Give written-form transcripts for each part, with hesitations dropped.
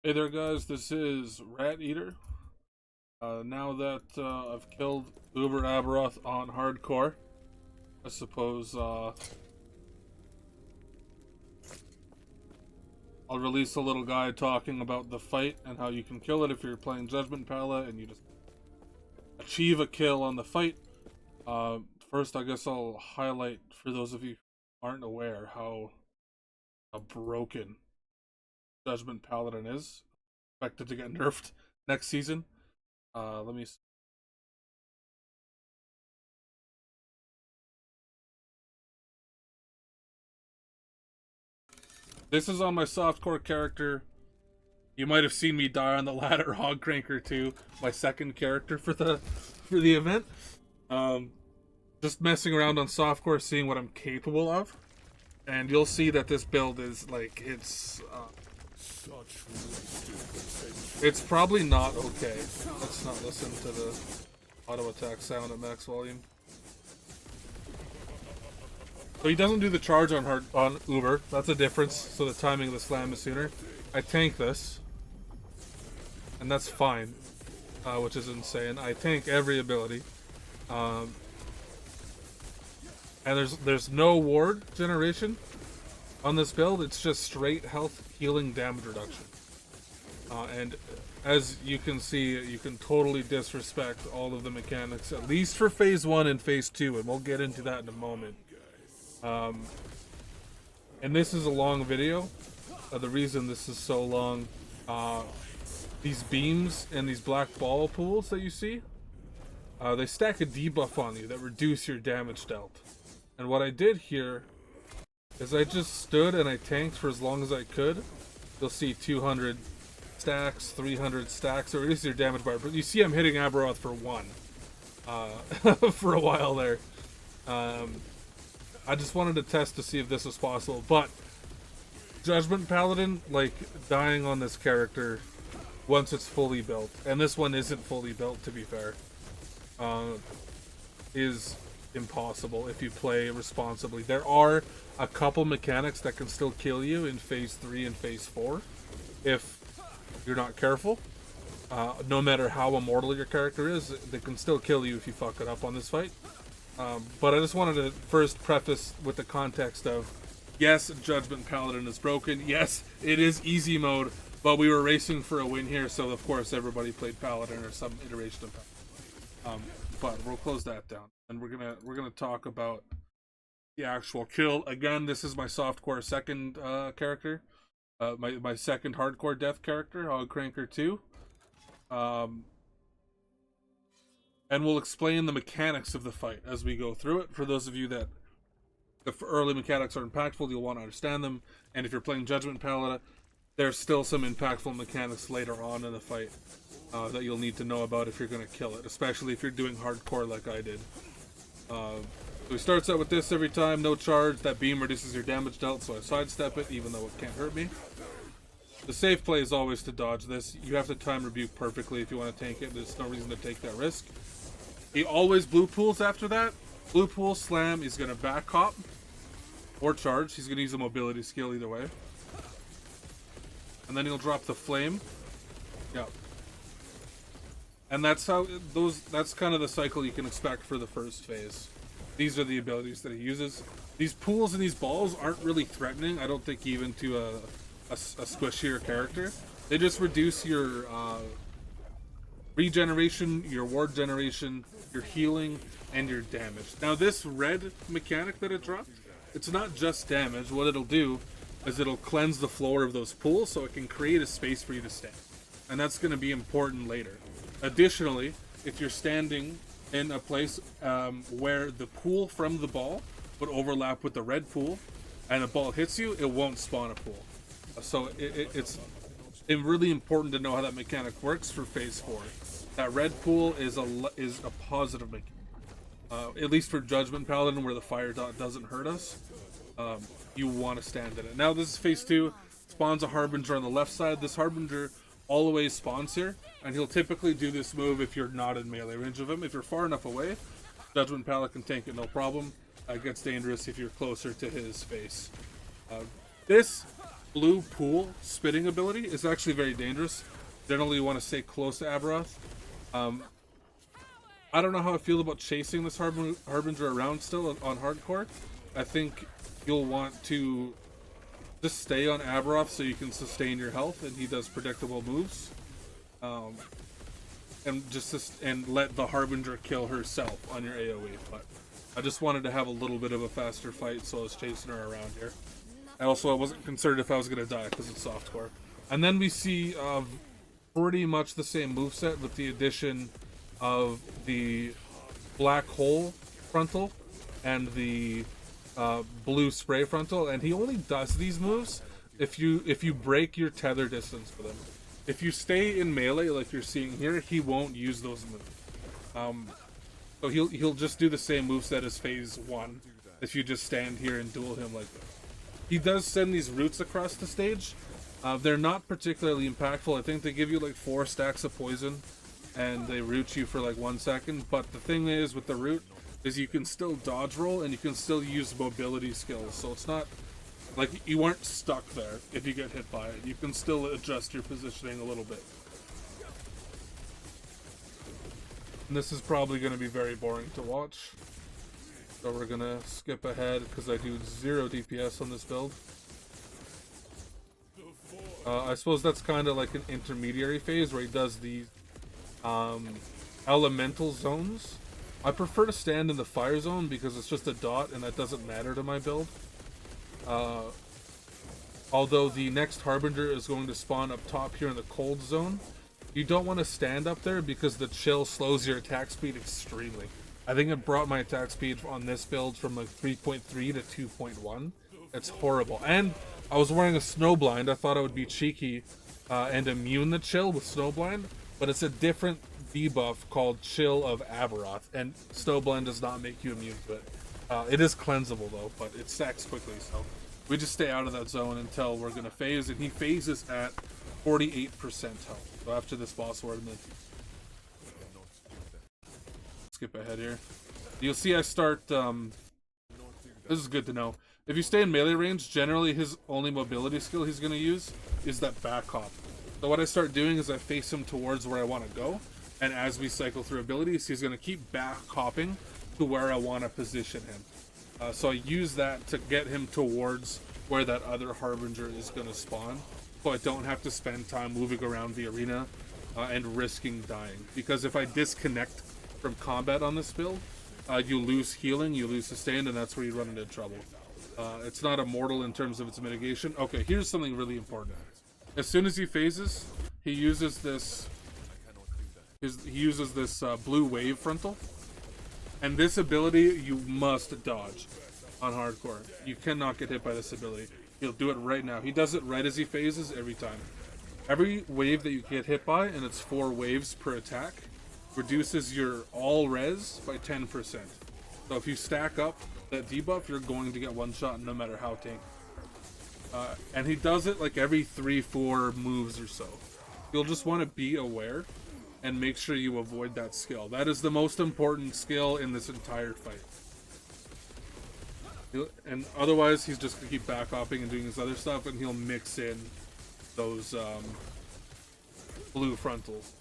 Hey there guys, this is Rat Eater. Now that I've killed Uber Aberroth on hardcore, I suppose I'll release a little guide talking about the fight and how you can kill it if you're playing Judgement Paladin and you just achieve a kill on the fight. First, I guess I'll highlight for those of you who aren't aware how broken Judgement Paladin is. Expected to get nerfed next season. Let me. This is on my softcore character. You might have seen me die on the ladder Hog Cranker 2, my second character for the event. Just messing around on softcore, seeing what I'm capable of, and you'll see that this build is like it's probably not okay. Let's not listen to the auto attack sound at max volume. So he doesn't do the charge on Uber. That's a difference. So the timing of the slam is sooner. I tank this, and that's fine, which is insane. I tank every ability, and there's no ward generation on this build. It's just straight health healing damage reduction. And as you can see, you can totally disrespect all of the mechanics, at least for phase 1 and phase 2, and we'll get into that in a moment. And this is a long video. The reason this is so long, these beams and these black ball pools that you see, they stack a debuff on you that reduce your damage dealt. And what I did here is I just stood and I tanked for as long as I could. You'll see 200 stacks, 300 stacks, or reduces your damage bar. But you see I'm hitting Aberroth for 1 for a while there. I just wanted to test to see if this was possible, but Judgement Paladin, like, dying on this character once it's fully built, and this one isn't fully built to be fair, is impossible if you play responsibly. There are a couple mechanics that can still kill you in phase 3 and phase 4 if you're not careful. No matter how immortal your character is, they can still kill you if you fuck it up on this fight. But I just wanted to first preface with the context of, yes, Judgement Paladin is broken. Yes, it is easy mode, but we were racing for a win here, so of course everybody played Paladin or some iteration of Paladin. But we'll close that down, and we're gonna talk about the actual kill. Again, this is my softcore second character, my second hardcore death character, Hog Cranker 2. And we'll explain the mechanics of the fight as we go through it. For those of you that the early mechanics are impactful, you'll want to understand them. And if you're playing Judgement Paladin, there's still some impactful mechanics later on in the fight that you'll need to know about if you're going to kill it, especially if you're doing hardcore like I did. So he starts out with this every time, no charge. That beam reduces your damage dealt, so I sidestep it, even though it can't hurt me. The safe play is always to dodge this. You have to time Rebuke perfectly if you want to tank it. There's no reason to take that risk. He always blue pools after that. Blue pool, slam, he's going to back hop or charge. He's going to use a mobility skill either way. And then he'll drop the flame. Yeah. And that's how that's kind of the cycle you can expect for the first phase. These are the abilities that he uses. These pools and these balls aren't really threatening, I don't think, even to a squishier character. They just reduce your regeneration, your ward generation, your healing, and your damage. Now this red mechanic that it dropped, it's not just damage. What it'll do is it'll cleanse the floor of those pools so it can create a space for you to stand. And that's going to be important later. Additionally, if you're standing in a place where the pool from the ball would overlap with the red pool and a ball hits you, it won't spawn a pool. So it's really important to know how that mechanic works for phase 4. That red pool is a positive mechanic. At least for Judgement Paladin, where the fire dot doesn't hurt us, you want to stand in it. Now this is phase 2. Spawns a Harbinger on the left side. This Harbinger always spawns here, and he'll typically do this move if you're not in melee range of him. If you're far enough away, Judgement Paladin can tank it no problem. It gets dangerous if you're closer to his face. This blue pool spitting ability is actually very dangerous. Generally, you want to stay close to Aberroth. I don't know how I feel about chasing this Harbinger around still on hardcore. I think you'll want to just stay on Aberroth so you can sustain your health, and he does predictable moves. And let the Harbinger kill herself on your AoE. But I just wanted to have a little bit of a faster fight, so I was chasing her around here. I wasn't concerned if I was going to die because it's softcore. And then we see pretty much the same moveset with the addition of the black hole frontal and the blue spray frontal, and he only does these moves if you break your tether distance with him. If you stay in melee like you're seeing here, he won't use those moves. So he'll just do the same moveset as phase 1 if you just stand here and duel him like that. He does send these roots across the stage. They're not particularly impactful. I think they give you like 4 stacks of poison and they root you for like 1 second. But the thing is with the root is you can still dodge roll and you can still use mobility skills. So it's not like you aren't stuck there if you get hit by it. You can still adjust your positioning a little bit. And this is probably going to be very boring to watch. So we're going to skip ahead because I do 0 DPS on this build. I suppose that's kind of like an intermediary phase where he does the elemental zones. I prefer to stand in the fire zone because it's just a dot and that doesn't matter to my build. Although the next Harbinger is going to spawn up top here in the cold zone, you don't want to stand up there because the chill slows your attack speed extremely. I think it brought my attack speed on this build from like 3.3 to 2.1. It's horrible. And I was wearing a Snowblind. I thought I would be cheeky and immune the chill with Snowblind, but it's a different debuff called Chill of Aberroth, and Snowblind does not make you immune to it. It is cleansable though, but it stacks quickly, so we just stay out of that zone until we're gonna phase, and he phases at 48% health. So after this boss word, and then skip ahead here. You'll see I start. This is good to know. If you stay in melee range, generally his only mobility skill he's gonna use is that back hop. So what I start doing is I face him towards where I want to go, and as we cycle through abilities, he's gonna keep back hopping to where I want to position him. So I use that to get him towards where that other Harbinger is going to spawn, so I don't have to spend time moving around the arena and risking dying. Because if I disconnect from combat on this build, you lose healing, you lose sustain, and that's where you run into trouble. It's not immortal in terms of its mitigation. Okay, here's something really important. As soon as he phases, he uses this blue wave frontal. And this ability you must dodge on hardcore. You cannot get hit by this ability. He'll do it right now. He does it right as he phases every time. Every wave that you get hit by, and it's 4 waves per attack, reduces your all res by 10%. So if you stack up that debuff, you're going to get one shot no matter how tanky. And he does it like every 3-4 moves or so. You'll just want to be aware and make sure you avoid that skill. That is the most important skill in this entire fight. And otherwise, he's just going to keep back hopping and doing his other stuff, and he'll mix in those blue frontals.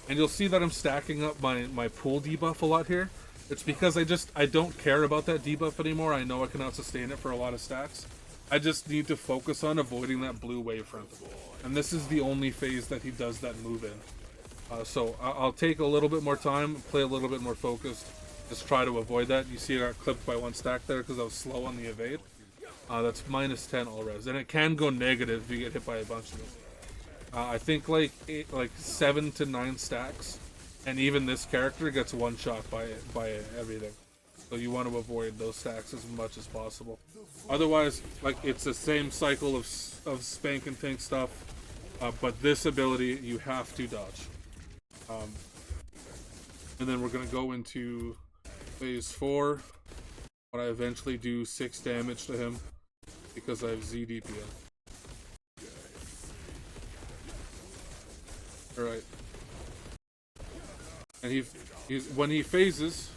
And you'll see that I'm stacking up my pool debuff a lot here. It's because I don't care about that debuff anymore. I know I can out-sustain it for a lot of stacks. I just need to focus on avoiding that blue wave frontal. And this is the only phase that he does that move in. So I'll take a little bit more time, play a little bit more focused, just try to avoid that. You see I got clipped by 1 stack there because I was slow on the evade. That's minus 10 all res. And it can go negative if you get hit by a bunch of them. I think like 7 to 9 stacks. And even this character gets one shot by everything. So you want to avoid those stacks as much as possible. Otherwise, like, it's the same cycle of spank and tank stuff, but this ability you have to dodge. And then we're gonna go into phase 4, when I eventually do 6 damage to him because I have Z DPS. All right. And when he phases,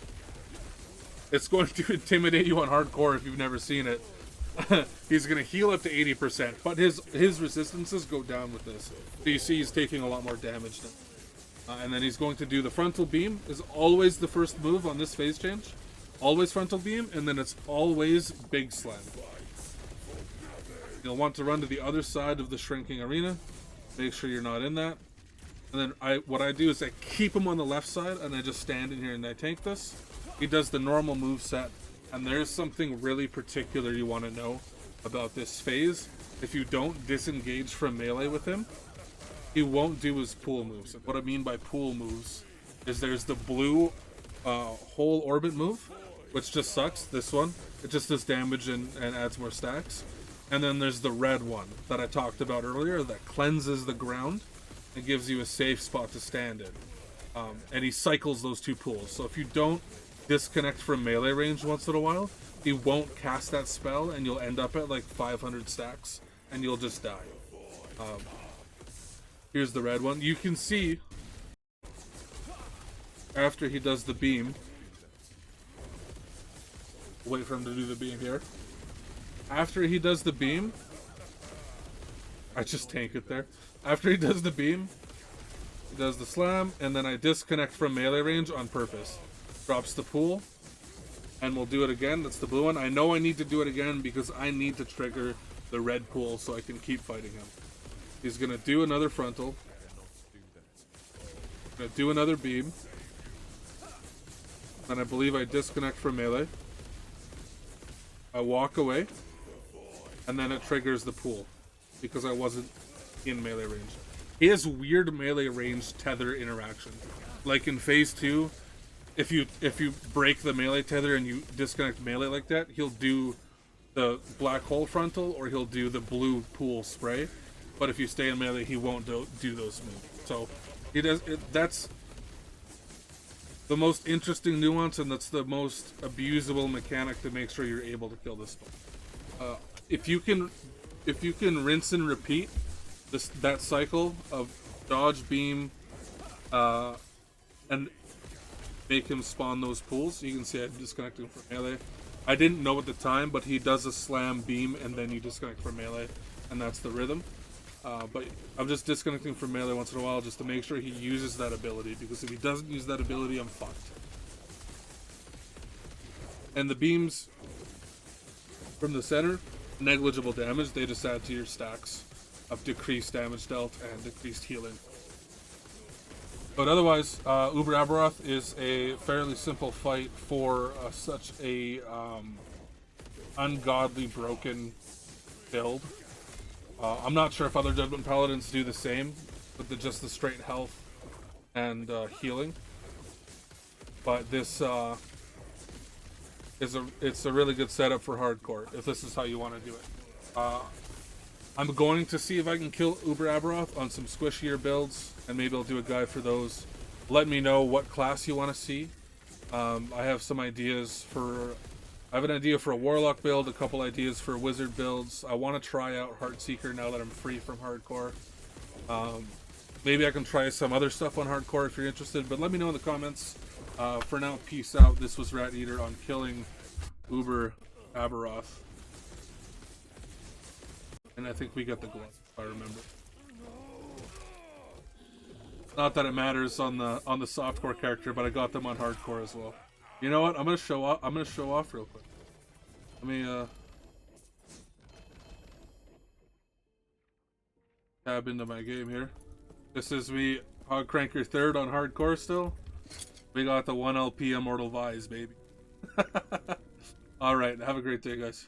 it's going to intimidate you on hardcore if you've never seen it. he's gonna heal up to 80%, but his resistances go down with this. So you see he's taking a lot more damage now. And then he's going to do the frontal beam, is always the first move on this phase change. Always frontal beam, and then it's always big slam. You'll want to run to the other side of the shrinking arena. Make sure you're not in that. And then what I do is I keep him on the left side, and I just stand in here and I tank this. He does the normal move set, and there's something really particular you want to know about this phase. If you don't disengage from melee with him, he won't do his pool moves. And what I mean by pool moves is there's the blue whole orbit move, which just sucks, this one. It just does damage and adds more stacks. And then there's the red one that I talked about earlier that cleanses the ground and gives you a safe spot to stand in. And he cycles those two pools. So if you don't disconnect from melee range once in a while, he won't cast that spell and you'll end up at like 500 stacks and you'll just die. Here's the red one. You can see after he does the beam, wait for him to do the beam here. After he does the beam, I just tank it there. After he does the beam, he does the slam, and then I disconnect from melee range on purpose. Drops the pool, and we'll do it again. That's the blue one. I know I need to do it again because I need to trigger the red pool so I can keep fighting him. He's going to do another frontal. Going to do another beam. And I believe I disconnect from melee. I walk away. And then it triggers the pool. Because I wasn't in melee range. He has weird melee range tether interaction. Like in phase 2, if you break the melee tether and you disconnect melee like that, he'll do the black hole frontal or he'll do the blue pool spray. But if you stay in melee, he won't do those moves. So he does. That's the most interesting nuance, and that's the most abusable mechanic to make sure you're able to kill this one. If you can rinse and repeat that cycle of dodge, beam, and make him spawn those pools. You can see I'm disconnecting from melee. I didn't know at the time, but he does a slam beam and then you disconnect from melee, and that's the rhythm. But I'm just disconnecting from melee once in a while just to make sure he uses that ability, because if he doesn't use that ability, I'm fucked. And the beams from the center, negligible damage. They just add to your stacks of decreased damage dealt and decreased healing. But otherwise, Uber Aberroth is a fairly simple fight for such a ungodly broken build. I'm not sure if other Judgement Paladins do the same with just the straight health and healing, but this it's a really good setup for hardcore if this is how you want to do it. I'm going to see if I can kill Uber Aberroth on some squishier builds, and maybe I'll do a guide for those. Let me know what class you want to see. I have some ideas for... I have an idea for a Warlock build, a couple ideas for Wizard builds. I want to try out Heartseeker now that I'm free from hardcore. Maybe I can try some other stuff on hardcore if you're interested, but let me know in the comments. For now, peace out. This was Rat Eater on killing Uber Aberroth. And I think we got the glove, if I remember. Not that it matters on the softcore character, but I got them on hardcore as well. You know what? I'm gonna show off real quick. Let me tab into my game here. This is me, Hog Cranker 3rd on hardcore still. We got the 1 LP Immortal Vise, baby. Alright, have a great day, guys.